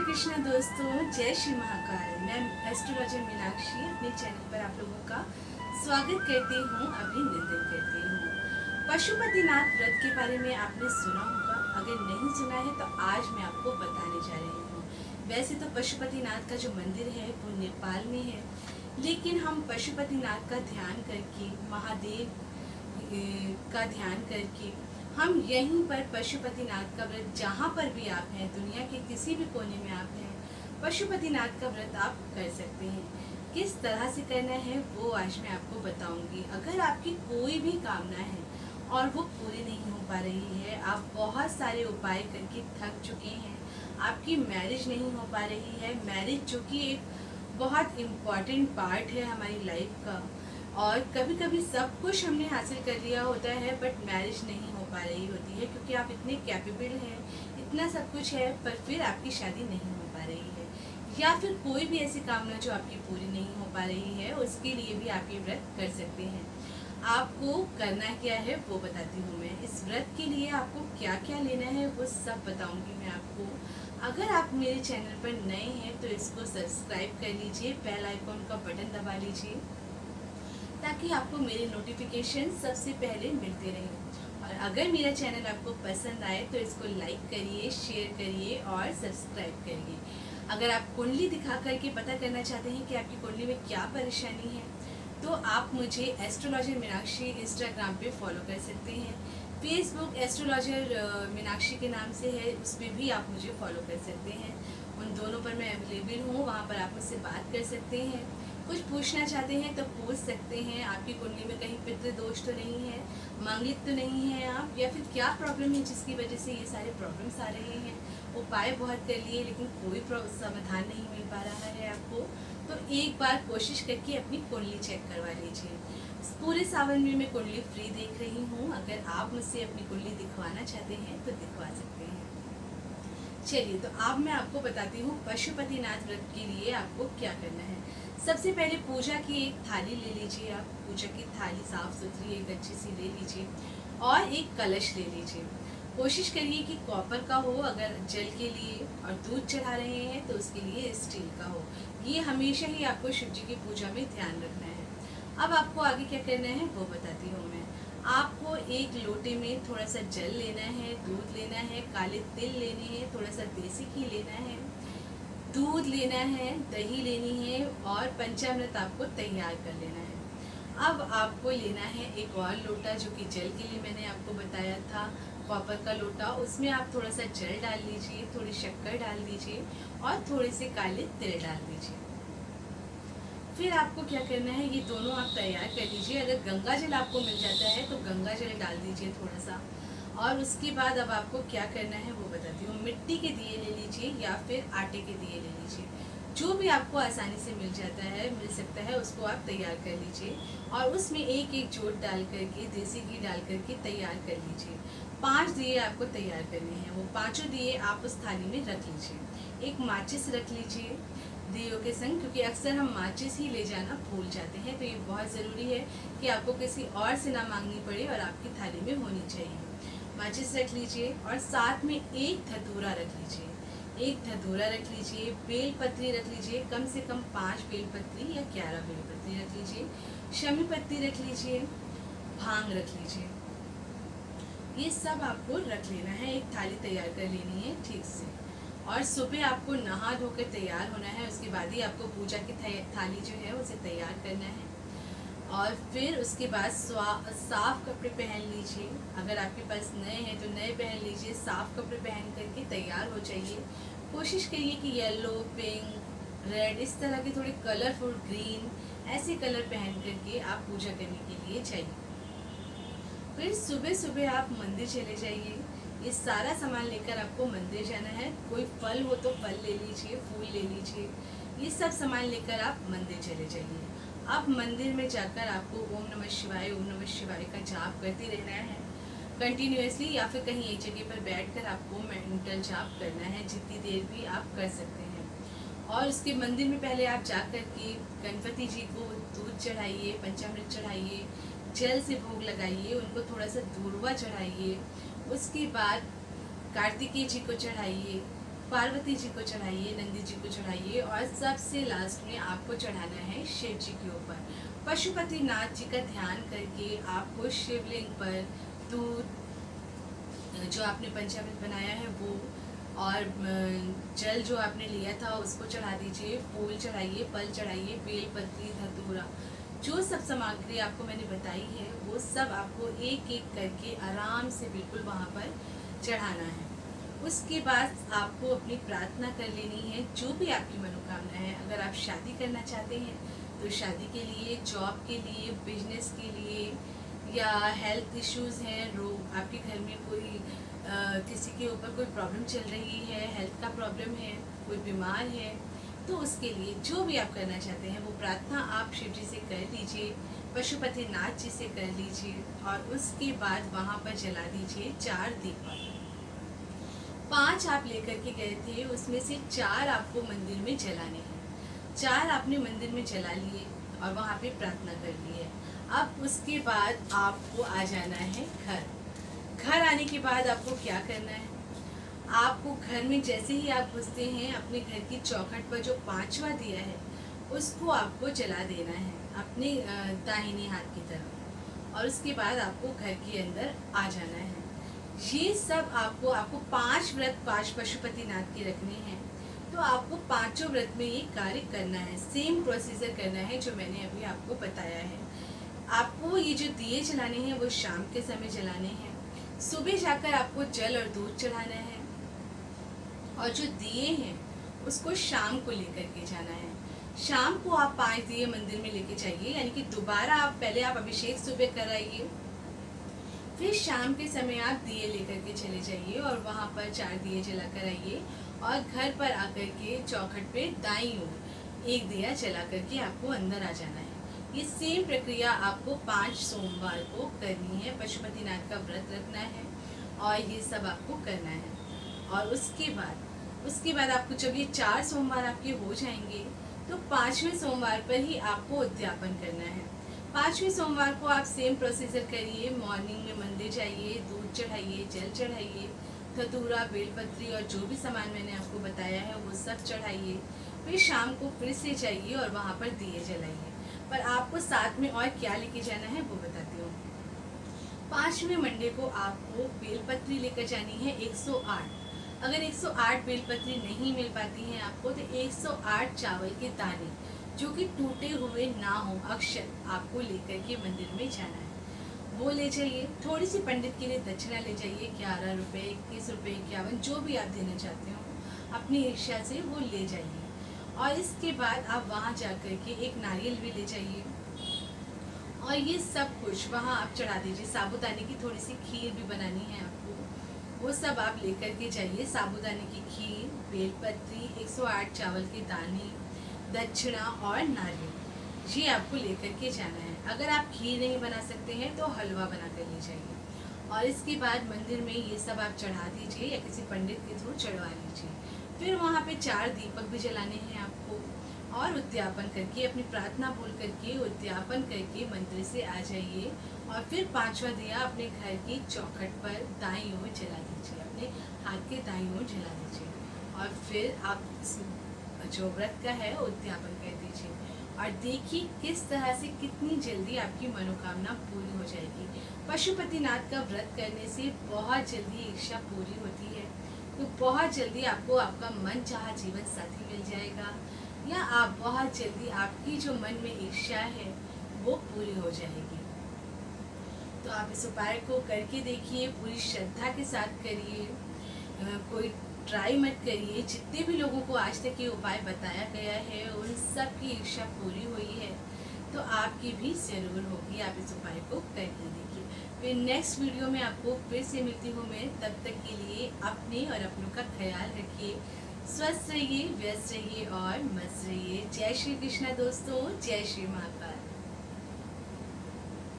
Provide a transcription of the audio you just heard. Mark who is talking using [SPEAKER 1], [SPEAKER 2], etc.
[SPEAKER 1] कृष्णा दोस्तों, जय श्री महाकाल। मैं एस्ट्रोलॉजर मीनाक्षी अपने चैनल पर आप लोगों का स्वागत करती हूँ, अभिनंदन करती हूँ। पशुपतिनाथ व्रत के बारे में आपने सुना होगा, अगर नहीं सुना है तो आज मैं आपको बताने जा रही हूँ। वैसे तो पशुपतिनाथ का जो मंदिर है वो नेपाल में है, लेकिन हम पशुपतिनाथ का ध्यान करके, महादेव का ध्यान करके हम यहीं पर पशुपतिनाथ का व्रत, जहाँ पर भी आप हैं, दुनिया के किसी भी कोने में आप हैं, पशुपतिनाथ का व्रत आप कर सकते हैं। किस तरह से करना है वो आज मैं आपको बताऊंगी। अगर आपकी कोई भी कामना है और वो पूरी नहीं हो पा रही है, आप बहुत सारे उपाय करके थक चुके हैं, आपकी मैरिज नहीं हो पा रही है, मैरिज जो कि एक बहुत इम्पॉर्टेंट पार्ट है हमारी लाइफ का, और कभी कभी सब कुछ हमने हासिल कर लिया होता है बट मैरिज नहीं हो पा रही होती है, क्योंकि आप इतने कैपेबल हैं, इतना सब कुछ है, पर फिर आपकी शादी नहीं हो पा रही है, या फिर कोई भी ऐसी कामना जो आपकी पूरी नहीं हो पा रही है, उसके लिए भी आप ये व्रत कर सकते हैं। आपको करना क्या है वो बताती हूँ मैं। इस व्रत के लिए आपको क्या क्या लेना है वो सब बताऊंगी मैं आपको। अगर आप मेरे चैनल पर नए हैं तो इसको सब्सक्राइब कर लीजिए, बेल आइकॉन का बटन दबा लीजिए, ताकि आपको मेरे नोटिफिकेशन सबसे पहले मिलते रहें। और अगर मेरा चैनल आपको पसंद आए तो इसको लाइक करिए, शेयर करिए और सब्सक्राइब करिए। अगर आप कुंडली दिखा करके पता करना चाहते हैं कि आपकी कुंडली में क्या परेशानी है, तो आप मुझे एस्ट्रोलॉजर मीनाक्षी इंस्टाग्राम पे फॉलो कर सकते हैं। फेसबुक एस्ट्रोलॉजर मीनाक्षी के नाम से है, उस पर भी आप मुझे फॉलो कर सकते हैं। उन दोनों पर मैं अवेलेबल हूँ, वहाँ पर आप मुझसे बात कर सकते हैं। कुछ पूछना चाहते हैं तो पूछ सकते हैं। आपकी कुंडली में कहीं पितृ दोष तो नहीं है, मांगलिक तो नहीं है आप, या फिर क्या प्रॉब्लम है जिसकी वजह से ये सारे प्रॉब्लम्स आ रहे हैं। उपाय बहुत कर लिए लेकिन कोई समाधान नहीं मिल पा रहा है आपको, तो एक बार कोशिश करके अपनी कुंडली चेक करवा लीजिए। पूरे सावन में मैं कुंडली फ्री देख रही हूँ, अगर आप मुझसे अपनी कुंडली दिखवाना चाहते हैं तो दिखवा सकते हैं। चलिए, तो अब मैं आपको बताती हूँ पशुपतिनाथ व्रत के लिए आपको क्या करना है। सबसे पहले पूजा की एक थाली ले लीजिए। आप पूजा की थाली साफ सुथरी एक अच्छी सी ले लीजिए और एक कलश ले लीजिए। कोशिश करिए कि कॉपर का हो, अगर जल के लिए और दूध चढ़ा रहे हैं तो उसके लिए स्टील का हो। ये हमेशा ही आपको शिव जी की पूजा में ध्यान रखना है। अब आपको आगे क्या करना है वो बताती हूँ मैं। आपको एक लोटे में थोड़ा सा जल लेना है, दूध लेना है, काले तिल लेने हैं, थोड़ा सा देसी घी लेना है, दूध लेना है, दही लेनी है और पंचामृत आपको तैयार कर लेना है। अब आपको लेना है एक और लोटा, जो कि जल के लिए मैंने आपको बताया था, कॉपर का लोटा। उसमें आप थोड़ा सा जल डाल लीजिए, थोड़ी शक्कर डाल दीजिए और थोड़े से काले तिल डाल दीजिए। फिर आपको क्या करना है, ये दोनों आप तैयार कर लीजिए। अगर गंगा जल आपको मिल जाता है तो गंगा जल डाल दीजिए थोड़ा सा। और उसके बाद अब आपको क्या करना है वो बताती हूँ। मिट्टी के दिए ले लीजिए या फिर आटे के दिए ले लीजिए, जो भी आपको आसानी से मिल जाता है, मिल सकता है, उसको आप तैयार कर लीजिए। और उसमें एक एक जोत डाल करके, देसी घी डाल करके तैयार कर लीजिए। 5 दिए आपको तैयार करने हैं, वो 5 दिए आप उस थाली में रख लीजिए। एक माचिस रख लीजिए दियों के संग, क्योंकि अक्सर हम माचिस ही ले जाना भूल जाते हैं, तो ये बहुत ज़रूरी है कि आपको किसी और से ना मांगनी पड़े और आपकी थाली में होनी चाहिए। माचिस रख लीजिए और साथ में एक धतूरा रख लीजिए। एक धतूरा रख लीजिए, बेलपत्री रख लीजिए, कम से कम 5 बेलपत्री या 11 बेलपत्री रख लीजिए, शमी पत्ती रख लीजिए, भांग रख लीजिए। ये सब आपको रख लेना है, एक थाली तैयार कर लेनी है ठीक से। और सुबह आपको नहा धोकर तैयार होना है, उसके बाद ही आपको पूजा की थाली जो है उसे तैयार करना है। और फिर उसके बाद साफ कपड़े पहन लीजिए। अगर आपके पास नए हैं तो नए पहन लीजिए, साफ कपड़े पहन करके तैयार हो जाइए। कोशिश करिए कि येलो, पिंक, रेड, इस तरह के थोड़े कलरफुल, ग्रीन, ऐसे कलर पहन करके आप पूजा करने के लिए जाइए। फिर सुबह सुबह आप मंदिर चले जाइए। ये सारा सामान लेकर आपको मंदिर जाना है। कोई फल हो तो फल ले लीजिए, फूल ले लीजिए, ये सब सामान लेकर आप मंदिर चले जाइए। अब मंदिर में जाकर आपको ओम नमः शिवाय, ओम नमः शिवाय का जाप करते रहना है कंटिन्यूअसली, या फिर कहीं एक जगह पर बैठकर आपको मेंटल जाप करना है, जितनी देर भी आप कर सकते हैं। और उसके मंदिर में पहले आप जा कर के गणपति जी को दूध चढ़ाइए, पंचामृत चढ़ाइए, जल से भोग लगाइए, उनको थोड़ा सा दूर्वा चढ़ाइए। उसके बाद कार्तिकेय जी को चढ़ाइए, पार्वती जी को चढ़ाइए, नंदी जी को चढ़ाइए और सबसे लास्ट में आपको चढ़ाना है शिव जी के ऊपर। पशुपतिनाथ जी का ध्यान करके आपको शिवलिंग पर दूध, जो आपने पंचामृत बनाया है वो, और जल जो आपने लिया था उसको चढ़ा दीजिए। फूल चढ़ाइए, फल चढ़ाइए, बेल पत्री, धतूरा, जो सब सामग्री आपको मैंने बताई है वो सब आपको एक एक करके आराम से बिल्कुल वहाँ पर चढ़ाना है। उसके बाद आपको अपनी प्रार्थना कर लेनी है, जो भी आपकी मनोकामना है। अगर आप शादी करना चाहते हैं तो शादी के लिए, जॉब के लिए, बिजनेस के लिए, या हेल्थ इश्यूज़ हैं, रोग आपके घर में कोई किसी के ऊपर कोई प्रॉब्लम चल रही है, हेल्थ का प्रॉब्लम है, कोई बीमार है, तो उसके लिए जो भी आप करना चाहते हैं वो प्रार्थना आप शिव जी से कर लीजिए, पशुपतिनाथ जी से कर लीजिए और उसके बाद वहाँ पर जला दीजिए 4 दीपक। 5 आप लेकर के गए थे, उसमें से 4 आपको मंदिर में जलाने हैं। 4 आपने मंदिर में जला लिए और वहाँ पे प्रार्थना कर ली है। अब उसके बाद आपको आ जाना है घर। घर आने के बाद आपको क्या करना है, आपको घर में जैसे ही आप घुसते हैं अपने घर की चौखट पर जो 5वां दिया है उसको आपको जला देना है अपने दाहिने हाथ की तरफ, और उसके बाद आपको घर के अंदर आ जाना है। ये सब आपको 5 व्रत 5 पशुपतिनाथ के रखने हैं, तो आपको 5 व्रत में ये कार्य करना है। सेम प्रोसीजर करना है जो मैंने अभी आपको बताया है। आपको ये जो दिए जलाने हैं वो शाम के समय जलाने हैं। सुबह जाकर आपको जल और दूध चढ़ाना है, और जो दिए हैं उसको शाम को लेकर के जाना है। शाम को आप 5 दिए मंदिर में लेके जाइए, यानी कि दोबारा पहले आप अभिषेक सुबह कराइए, फिर शाम के समय आप दिए लेकर के चले जाइए और वहाँ पर 4 दिए जला कर आइए, और घर पर आकर के चौखट पे दाईं ओर 1 दिया जला करके आपको अंदर आ जाना है। ये सेम प्रक्रिया आपको 5 सोमवार को करनी है। पशुपतिनाथ का व्रत रखना है और ये सब आपको करना है। और उसके बाद आपको जब ये 4 सोमवार आपके हो जाएंगे तो 5वें सोमवार पर ही आपको उद्यापन करना है। 5वें सोमवार को आप सेम प्रोसीजर करिए। मॉर्निंग में मंदिर जाइए, दूध चढ़ाइए, जल चढ़ाइए, धतूरा, बेलपत्री और जो भी सामान मैंने आपको बताया है वो सब चढ़ाइए। फिर शाम को फिर से जाइए और वहाँ पर दिए जलाइए। पर आपको साथ में और क्या लेके जाना है वो बताती हूँ। 5वें मंडे को आपको बेलपत्री लेकर जानी है 108। अगर 108 बेलपत्री नहीं मिल पाती हैं आपको तो 108 चावल के दाने जो कि टूटे हुए ना हो, अक्षत, आपको लेकर के मंदिर में जाना है। वो ले जाइए। थोड़ी सी पंडित के लिए दक्षिणा ले जाइए, 11 रुपये, 21 रुपये, 51, जो भी आप देना चाहते हो अपनी इच्छा से वो ले जाइए। और इसके बाद आप वहाँ जा कर के एक नारियल भी ले जाइए और ये सब कुछ वहाँ आप चढ़ा दीजिए। साबूदाने की थोड़ी सी खीर भी बनानी है आपको, वो सब आप लेकर के जाइए। साबूदाने की खीर, बेलपत्री, 108 चावल के दाने, दक्षिणा और नारियल, ये आपको लेकर के जाना है। अगर आप खीर नहीं बना सकते हैं तो हलवा बना कर ले जाइए। और इसके बाद मंदिर में ये सब आप चढ़ा दीजिए या किसी पंडित के थ्रू चढ़वा लीजिए। फिर वहाँ पे 4 दीपक भी जलाने हैं आपको, और उद्यापन करके अपनी प्रार्थना बोल करके उद्यापन करके मंदिर से आ जाइए। और फिर 5वां दिया अपने घर की चौखट पर दाईं ओर जला दीजिए, अपने हाथ के दाईं ओर जला दीजिए। और फिर आप जो व्रत का है उद्यापन कर दीजिए और देखिए किस तरह से कितनी जल्दी आपकी मनोकामना पूरी हो जाएगी। पशुपतिनाथ का व्रत करने से बहुत जल्दी इच्छा पूरी होती है, तो बहुत जल्दी आपको आपका मन चाहा जीवन साथी मिल जाएगा, या आप बहुत जल्दी आपकी जो मन में इच्छा है वो पूरी हो जाएगी। तो आप इस उपाय को करके देखिए, पूरी श्रद्धा के साथ करिए, कोई ट्राई मत करिए। जितने भी लोगों को आज तक ये उपाय बताया गया है उन सब की इच्छा पूरी हुई है, तो आपकी भी ज़रूर होगी। आप इस उपाय को करके देखिए। फिर नेक्स्ट वीडियो में आपको फिर से मिलती हूँ मैं। तब तक के लिए अपने और अपनों का ख्याल रखिए, स्वस्थ रहिए, व्यस्त रहिए और मस्त रहिए। जय श्री कृष्णा दोस्तों, जय श्री महाकाल।